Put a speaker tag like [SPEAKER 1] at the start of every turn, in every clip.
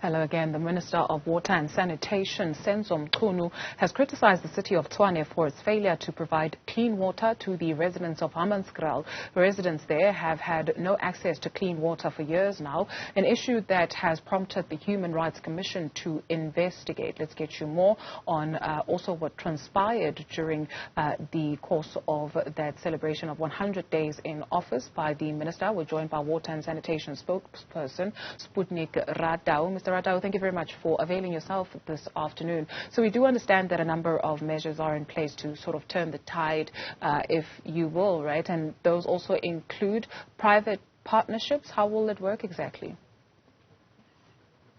[SPEAKER 1] Hello again. The Minister of Water and Sanitation, Senzo Mchunu, has criticized the City of Tshwane for its failure to provide clean water to the residents of Hammanskraal. Residents there have had no access to clean water for years now, an issue that has prompted the Human Rights Commission to investigate. Let's get you more on also what transpired during the course of that celebration of 100 days in office by the Minister. We're joined by Water and Sanitation spokesperson, Sputnik Ratau. Mr. Ratau, thank you very much for availing yourself this afternoon. So we do understand that a number of measures are in place to sort of turn the tide, if you will, right? And those also include private partnerships. How will it work exactly?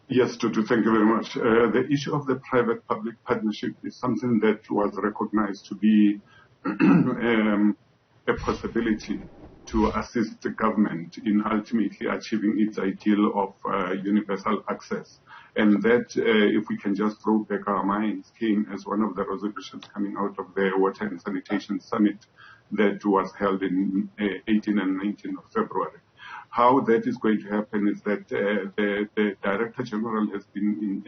[SPEAKER 2] Yes, Tutu, thank you very much. The issue of the private-public partnership is something that was recognized to be a possibility to assist the government in ultimately achieving its ideal of universal access. And that, if we can just throw back our minds, came as one of the resolutions coming out of the Water and Sanitation Summit that was held in 18 and 19 of February. How that is going to happen is that the Director General has been,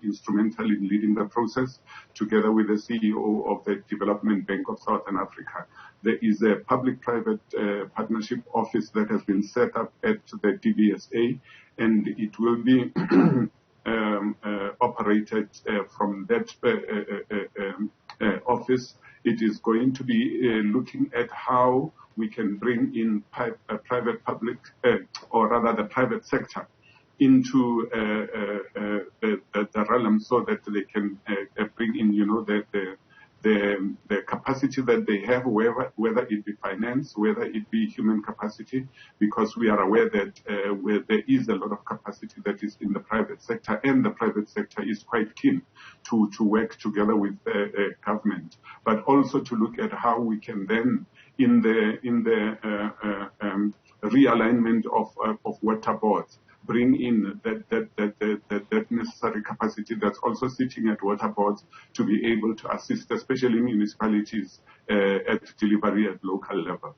[SPEAKER 2] instrumental in leading the process, together with the CEO of the Development Bank of Southern Africa. There is a public-private partnership office that has been set up at the DVSA, and it will be operated from that office. It is going to be looking at how we can bring in private-public, or rather the private sector, into the realm so that they can bring in, the capacity that they have, whether it be finance, whether it be human capacity, because we are aware that where there is a lot of capacity that is in the private sector, and the private sector is quite keen to work together with government, but also to look at how we can then, in the realignment of water boards, bring in that necessary capacity that's also sitting at water boards to be able to assist, especially municipalities, at delivery at local level.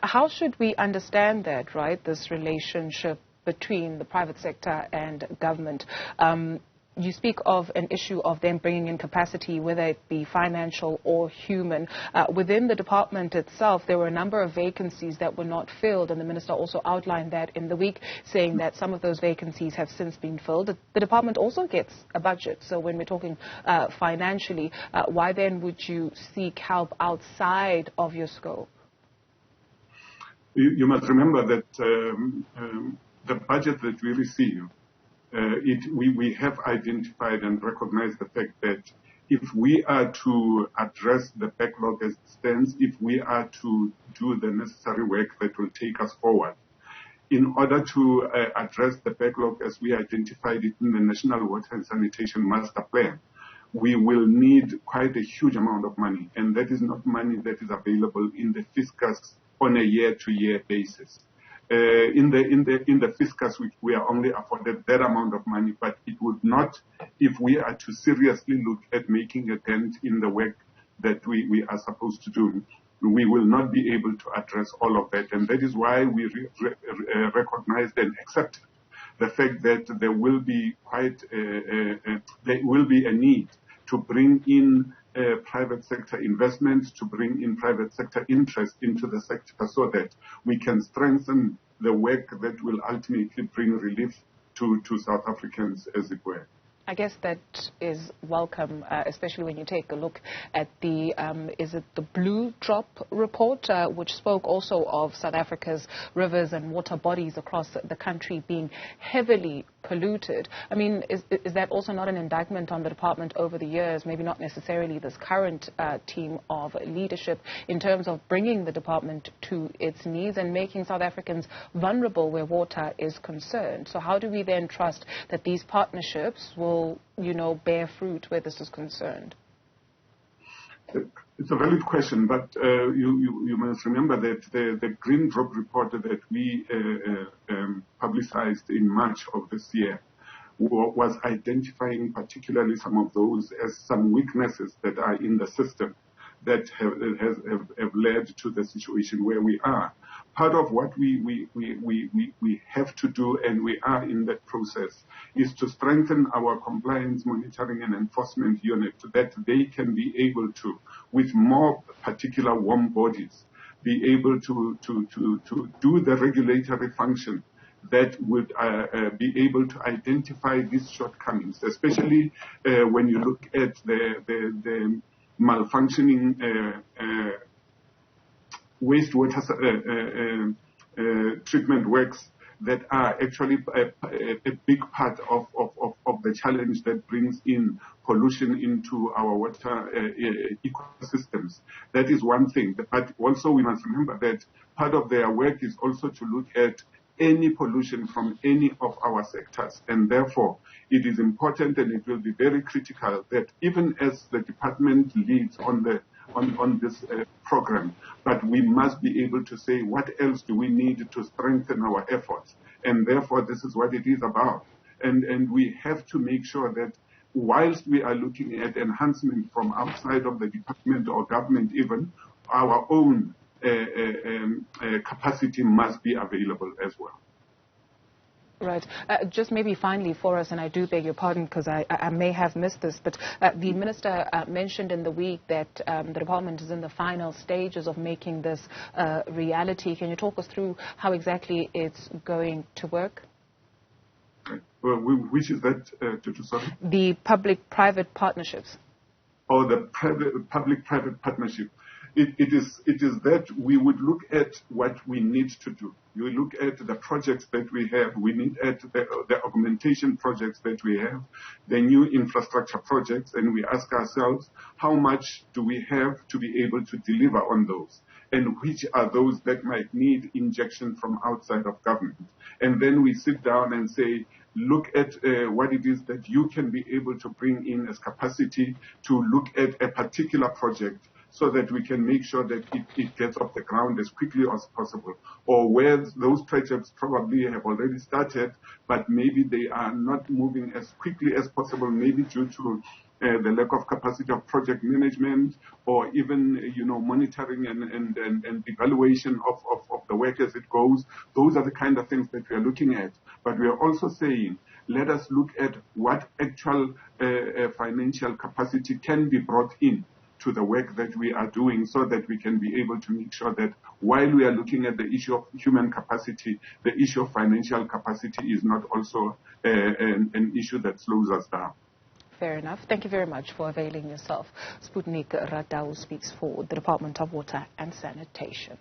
[SPEAKER 1] How should we understand that, right, this relationship between the private sector and government? You speak of an issue of them bringing in capacity, whether it be financial or human. Within the department itself, there were a number of vacancies that were not filled, and the minister also outlined that in the week, saying that some of those vacancies have since been filled. The department also gets a budget, so when we're talking financially, why then would you seek help outside of your scope?
[SPEAKER 2] You must remember that the budget that we receive, we have identified and recognized the fact that if we are to address the backlog as it stands, if we are to do the necessary work that will take us forward, in order to address the backlog as we identified it in the National Water and Sanitation Master Plan, we will need quite a huge amount of money, and that is not money that is available in the fiscus on a year-to-year basis. In the fiscus, we are only afforded that amount of money, but it would not, if we are to seriously look at making a dent in the work that we are supposed to do, we will not be able to address all of that. And that is why we recognized and accepted the fact that there will be a need to bring in private sector investments, to bring in private sector interest into the sector so that we can strengthen the work that will ultimately bring relief to South Africans, as it were.
[SPEAKER 1] I guess that is welcome, especially when you take a look at the, is it the Blue Drop report, which spoke also of South Africa's rivers and water bodies across the country being heavily polluted. I mean, is that also not an indictment on the department over the years, maybe not necessarily this current team of leadership, in terms of bringing the department to its knees and making South Africans vulnerable where water is concerned? So how do we then trust that these partnerships will, bear fruit where this is concerned?
[SPEAKER 2] It's a valid question, but you must remember that the Green Drop report that we publicized in March of this year was identifying particularly some of those as some weaknesses that are in the system that have led to the situation where we are. Part of what we have to do, and we are in that process, is to strengthen our compliance monitoring and enforcement unit so that they can be able to, with more particular warm bodies, be able to do the regulatory function that would be able to identify these shortcomings, especially when you look at the malfunctioning wastewater treatment works that are actually a big part of the challenge that brings in pollution into our water ecosystems. That is one thing. But also we must remember that part of their work is also to look at any pollution from any of our sectors. And therefore, it is important, and it will be very critical that even as the department leads on this program, but we must be able to say what else do we need to strengthen our efforts. And therefore, this is what it is about. And we have to make sure that whilst we are looking at enhancement from outside of the department or government even, our own capacity must be available as well.
[SPEAKER 1] Right. Just maybe finally for us, and I do beg your pardon because I may have missed this, but the Minister mentioned in the week that the department is in the final stages of making this reality. Can you talk us through how exactly it's going to work?
[SPEAKER 2] Well, which is that, sorry?
[SPEAKER 1] The public-private partnerships.
[SPEAKER 2] Oh, the public-private partnership. It is that we would look at what we need to do. We look at the projects that we have. We need at the augmentation projects that we have, the new infrastructure projects, and we ask ourselves, how much do we have to be able to deliver on those? And which are those that might need injection from outside of government? And then we sit down and say, look at what it is that you can be able to bring in as capacity to look at a particular project, so that we can make sure that it gets off the ground as quickly as possible. Or where those projects probably have already started, but maybe they are not moving as quickly as possible, maybe due to the lack of capacity of project management, or even monitoring and evaluation of the work as it goes. Those are the kind of things that we are looking at. But we are also saying, let us look at what actual financial capacity can be brought in to the work that we are doing, so that we can be able to make sure that while we are looking at the issue of human capacity, the issue of financial capacity is not also an issue that slows us down.
[SPEAKER 1] Fair enough. Thank you very much for availing yourself. Sputnik Ratau speaks for the Department of Water and Sanitation.